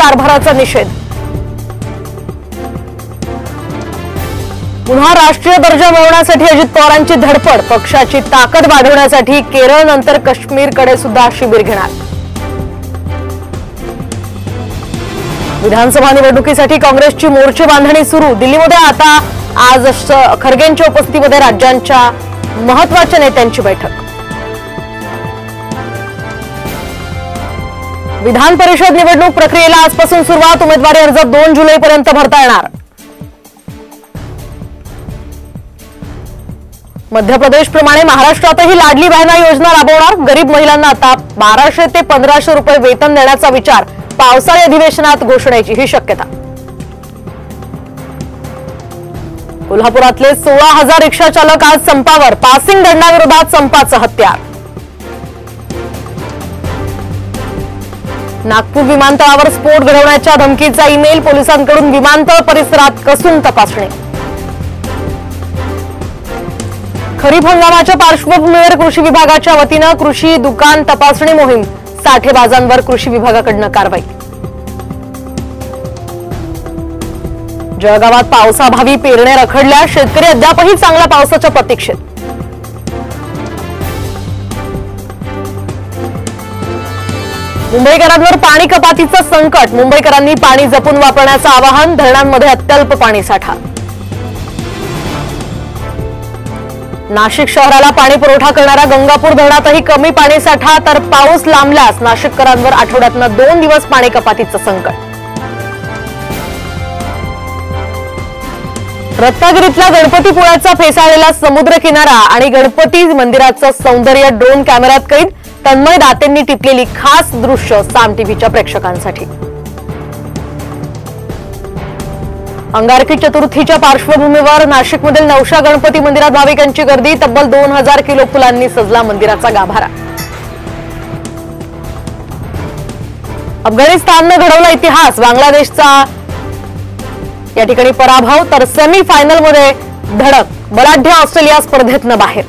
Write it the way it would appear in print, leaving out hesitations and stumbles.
कारभाराचा निषेध। पुन्हा राष्ट्रीय दर्जा मिळवण्यासाठी अजित पवारांची धडपड, पक्षाची ताकद वाढवण्यासाठी केरळ नंतर काश्मीरकडे सुद्धा शिबिर घेणार। विधानसभा निवडणुकीसाठी काँग्रेसची मोर्चे बांधणी सुरू, दिल्लीमध्ये आता आज खरगेंच्या उपस्थितीमध्ये राज्यांच्या महत्त्वाच्या नेत्यांची बैठक। विधान परिषद निवडणूक प्रक्रियेला आजपासून सुरुवात, उमेदवारी अर्ज 2 जुलैपर्यंत भरता येणार। मध्य प्रदेश प्रमाणे महाराष्ट्रातही लाडली बहिणा योजना राबवणार, गरीब महिलांना आता 1200 ते 1500 रुपये वेतन देण्याचा विचार, पावसाळी अधिवेशनात घोषणेची ही शक्यता। कोल्हापुरातले 16,000 रिक्षा चालक आज संपावर, पासिंग दंडाविरोधात संपाचं हत्यार। नागपूर विमानतळावर स्फोट घडवण्याच्या धमकीचा ईमेल, पोलिसांकडून विमानतळ परिसरात कसून तपासणी। खरीप हंगामाच्या पार्श्वभूमीवर कृषी विभागाच्या वतीनं कृषी दुकान तपासणी मोहीम, साठेबाजांवर कृषी विभागाकडून कारवाई। जळगावात पावसाभावी पेरण्या रखडल्या, शेतकरी अद्यापही चांगल्या पावसाच्या प्रतीक्षेत। मुंबईकरांवर पाणी कपातीचं संकट, मुंबईकरांनी पाणी जपून वापरण्याचं आवाहन, धरणांमध्ये अत्यल्प पाणी साठा। नाशिक शहराला पाणी पुरवठा करणाऱ्या गंगापूर धरणातही कमी पाणी साठा, तर पाऊस लांबल्यास नाशिककरांवर आठवड्यातनं 2 दिवस पाणी कपातीचं संकट। रत्नागिरीतल्या गणपतीपुळ्याचा फेसाळलेला समुद्र किनारा आणि गणपती मंदिराचं सौंदर्य ड्रोन कॅमेऱ्यात कैद, तन्मय दातेंनी टिपलेली खास दृश्य साम टीव्हीच्या प्रेक्षकांसाठी। अंगारकी चतुर्थीच्या पार्श्वभूमीवर नाशिकमधील नवशा गणपती मंदिरात भाविकांची गर्दी, तब्बल 2000 किलो फुलांनी सजला मंदिराचा गाभारा। अफगाणिस्ताननं घडवला इतिहास, बांगलादेशचा या ठिकाणी पराभव, तर सेमीफायनलमध्ये धडक, बलाढ्य ऑस्ट्रेलिया स्पर्धेतनं बाहेर।